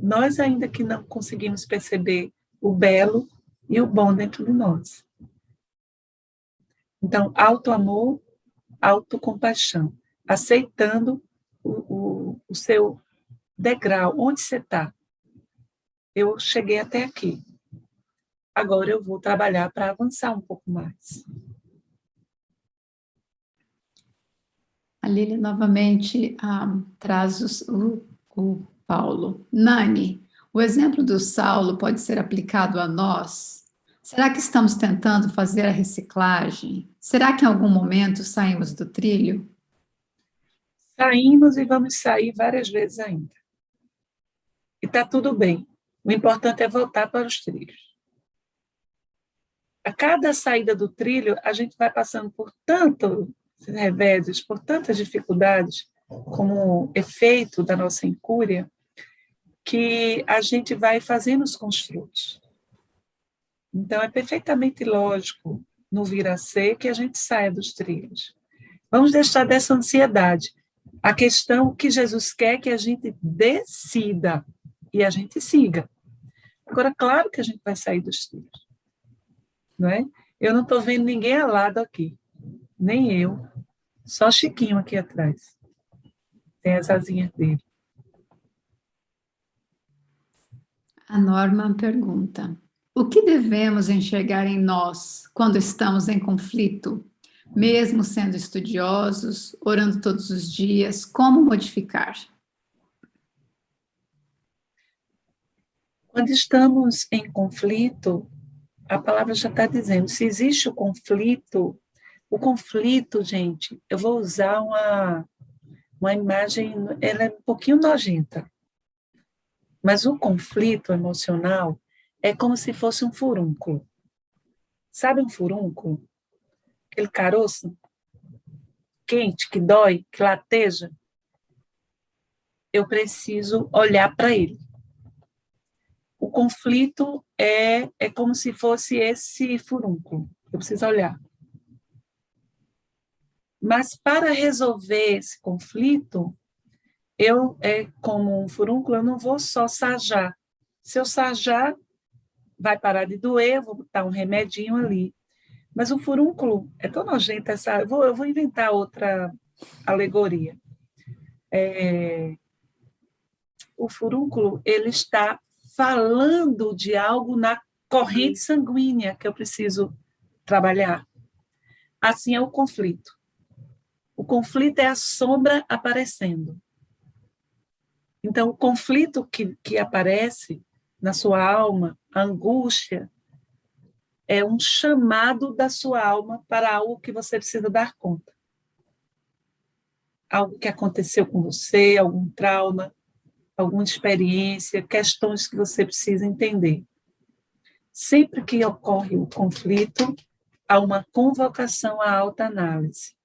Nós ainda que não conseguimos perceber o belo e o bom dentro de nós. Então, auto-amor, autocompaixão, aceitando o seu degrau, onde você está. Eu cheguei até aqui. Agora eu vou trabalhar para avançar um pouco mais. A Lília novamente traz o Paulo. Nani, o exemplo do Saulo pode ser aplicado a nós? Será que estamos tentando fazer a reciclagem? Será que em algum momento saímos do trilho? Saímos e vamos sair várias vezes ainda. E está tudo bem. O importante é voltar para os trilhos. A cada saída do trilho, a gente vai passando por tantos reveses, por tantas dificuldades, como efeito da nossa incúria, que a gente vai fazendo os construtos. Então, é perfeitamente lógico, no vir a ser, que a gente saia dos trilhos. Vamos deixar dessa ansiedade. A questão que Jesus quer que a gente decida e a gente siga. Agora, claro que a gente vai sair dos trilhos. Não é? Eu não estou vendo ninguém alado aqui, nem eu, só Chiquinho aqui atrás. Tem as asinhas dele. A Norma pergunta: o que devemos enxergar em nós quando estamos em conflito? Mesmo sendo estudiosos, orando todos os dias, como modificar? Quando estamos em conflito, a palavra já está dizendo, se existe o conflito, gente, eu vou usar uma imagem, ela é um pouquinho nojenta, mas o conflito emocional é como se fosse um furúnculo. Sabe um furúnculo? Aquele caroço quente, que dói, que lateja? Eu preciso olhar para ele. O conflito é como se fosse esse furúnculo. Eu preciso olhar. Mas para resolver esse conflito, como um furúnculo, eu não vou só sarjar. Se eu sarjar, vai parar de doer, eu vou botar um remedinho ali. Mas o furúnculo é tão nojento, eu vou inventar outra alegoria. O furúnculo, ele está falando de algo na corrente sanguínea que eu preciso trabalhar. Assim é o conflito. O conflito é a sombra aparecendo. Então, o conflito que aparece na sua alma, a angústia, é um chamado da sua alma para algo que você precisa dar conta. Algo que aconteceu com você, algum trauma, alguma experiência, questões que você precisa entender. Sempre que ocorre o conflito, há uma convocação à autoanálise.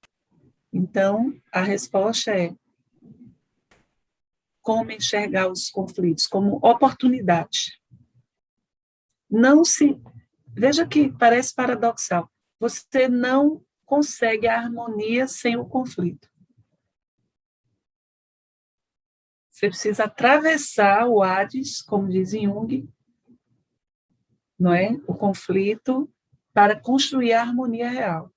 Então, a resposta é como enxergar os conflitos, como oportunidade. Veja que parece paradoxal, você não consegue a harmonia sem o conflito. Você precisa atravessar o Hades, como diz Jung, não é? O conflito, para construir a harmonia real.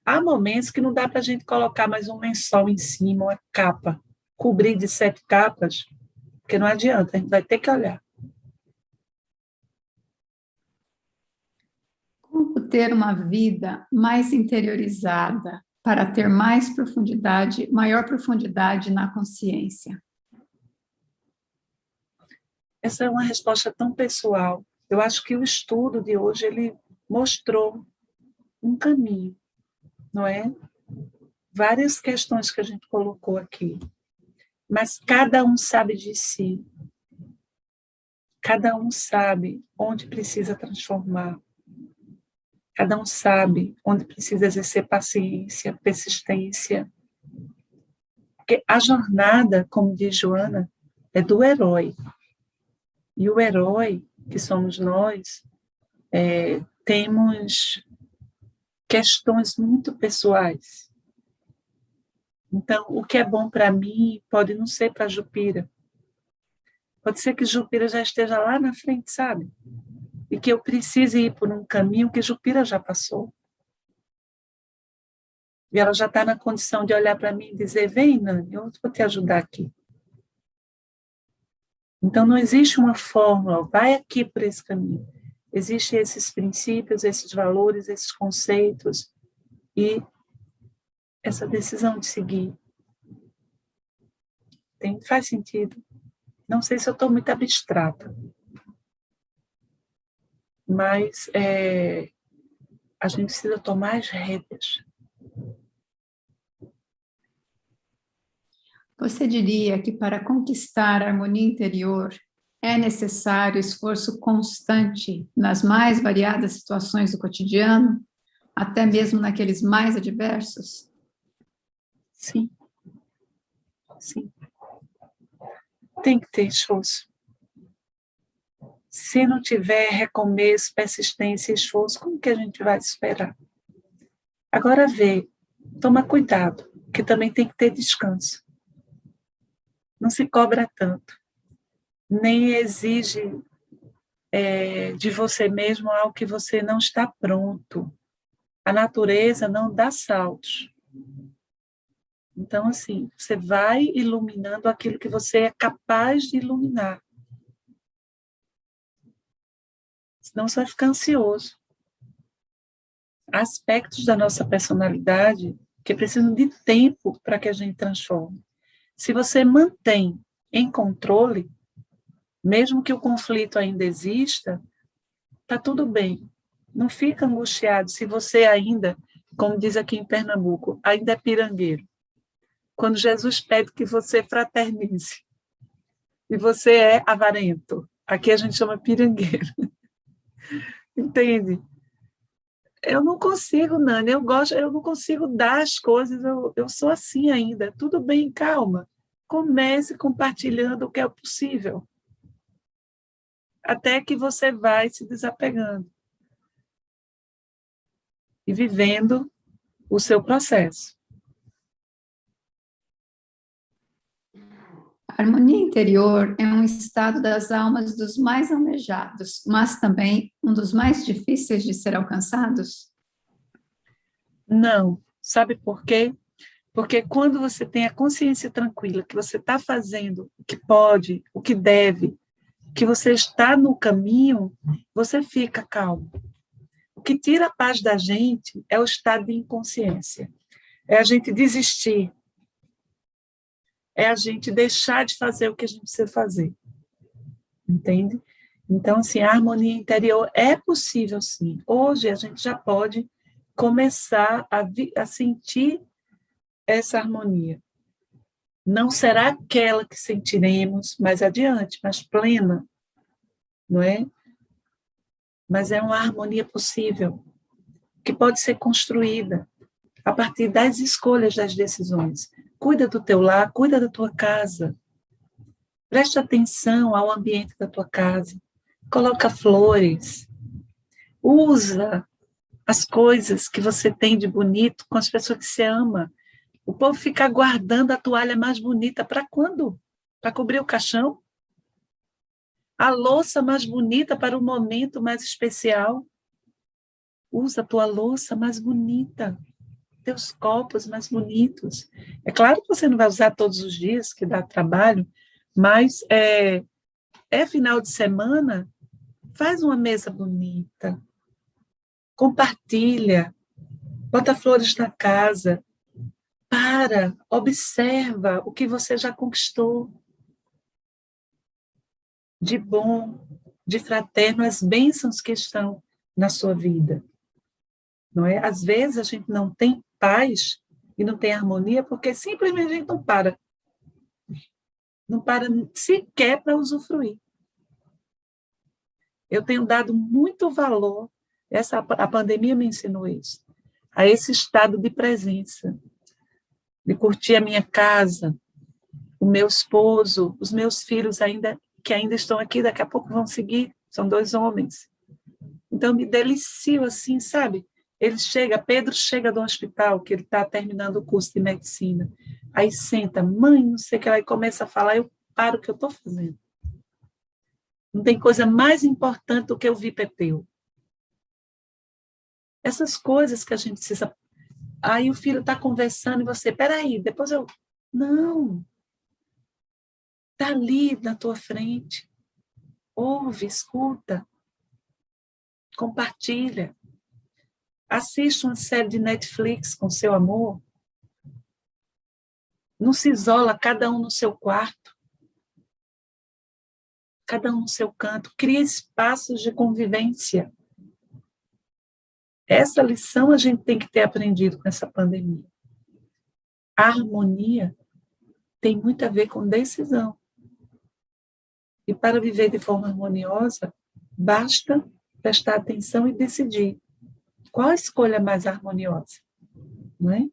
Há momentos que não dá para a gente colocar mais um lençol em cima, uma capa, cobrir de 7 capas, porque não adianta, a gente vai ter que olhar. Como ter uma vida mais interiorizada para ter maior profundidade na consciência? Essa é uma resposta tão pessoal. Eu acho que o estudo de hoje, ele mostrou um caminho, não é? Várias questões que a gente colocou aqui, mas cada um sabe de si, cada um sabe onde precisa transformar, cada um sabe onde precisa exercer paciência, persistência, porque a jornada, como diz Joana, é do herói, e o herói, que somos nós, temos questões muito pessoais. Então, o que é bom para mim pode não ser para Jupira. Pode ser que Jupira já esteja lá na frente, sabe? E que eu precise ir por um caminho que Jupira já passou. E ela já está na condição de olhar para mim e dizer, vem, Nani, eu vou te ajudar aqui. Então, não existe uma fórmula, vai aqui por esse caminho. Existem esses princípios, esses valores, esses conceitos e essa decisão de seguir. Faz sentido? Não sei se eu estou muito abstrata, mas a gente precisa tomar as rédeas. Você diria que para conquistar a harmonia interior é necessário esforço constante nas mais variadas situações do cotidiano, até mesmo naqueles mais adversos? Sim. Sim. Tem que ter esforço. Se não tiver recomeço, persistência e esforço, como que a gente vai esperar? Agora toma cuidado, que também tem que ter descanso. Não se cobra tanto, nem exige de você mesmo algo que você não está pronto. A natureza não dá saltos. Então, assim, você vai iluminando aquilo que você é capaz de iluminar. Senão você vai ficar ansioso. Há aspectos da nossa personalidade que precisam de tempo para que a gente transforme. Se você mantém em controle, mesmo que o conflito ainda exista, está tudo bem. Não fica angustiado se você ainda, como diz aqui em Pernambuco, ainda é pirangueiro. Quando Jesus pede que você fraternize e você é avarento, aqui a gente chama pirangueiro. Entende? Eu não consigo, Nani, eu não consigo dar as coisas, eu sou assim ainda. Tudo bem, calma. Comece compartilhando o que é possível. Até que você vai se desapegando. E vivendo o seu processo. A harmonia interior é um estado das almas dos mais almejados, mas também um dos mais difíceis de ser alcançados? Não. Sabe por quê? Porque quando você tem a consciência tranquila que você está fazendo o que pode, o que deve, que você está no caminho, você fica calmo. O que tira a paz da gente é o estado de inconsciência. É a gente desistir. É a gente deixar de fazer o que a gente precisa fazer. Entende? Então, assim, a harmonia interior é possível, sim. Hoje a gente já pode começar a sentir essa harmonia. Não será aquela que sentiremos mais adiante, mais plena, não é? Mas é uma harmonia possível, que pode ser construída a partir das escolhas, das decisões. Cuida do teu lar, cuida da tua casa. Preste atenção ao ambiente da tua casa. Coloca flores. Usa as coisas que você tem de bonito com as pessoas que você ama. O povo fica guardando a toalha mais bonita para quando? Para cobrir o caixão? A louça mais bonita para o momento mais especial? Usa a tua louça mais bonita, teus copos mais bonitos. É claro que você não vai usar todos os dias, que dá trabalho, mas final de semana, faz uma mesa bonita, compartilha, bota flores na casa, observa o que você já conquistou. de bom, de fraterno, as bênçãos que estão na sua vida. Não é? Às vezes a gente não tem paz e não tem harmonia porque simplesmente a gente não para. Não para sequer para usufruir. Eu tenho dado muito valor, a pandemia me ensinou isso, a esse estado de presença, de curtir a minha casa, o meu esposo, os meus filhos que ainda estão aqui, daqui a pouco vão seguir, são 2 homens. Então, me delicio assim, sabe? Pedro chega do hospital, que ele está terminando o curso de medicina, aí senta, mãe, não sei o que, aí começa a falar, eu paro o que eu estou fazendo. Não tem coisa mais importante do que ouvir Pepeu. Essas coisas que a gente precisa... Aí o filho está conversando e você, peraí, depois eu... Não. Está ali na tua frente. Ouve, escuta. Compartilha. Assiste uma série de Netflix com seu amor. Não se isola, cada um no seu quarto. Cada um no seu canto. Cria espaços de convivência. Essa lição a gente tem que ter aprendido com essa pandemia. A harmonia tem muito a ver com decisão. E para viver de forma harmoniosa, basta prestar atenção e decidir qual a escolha mais harmoniosa, não é?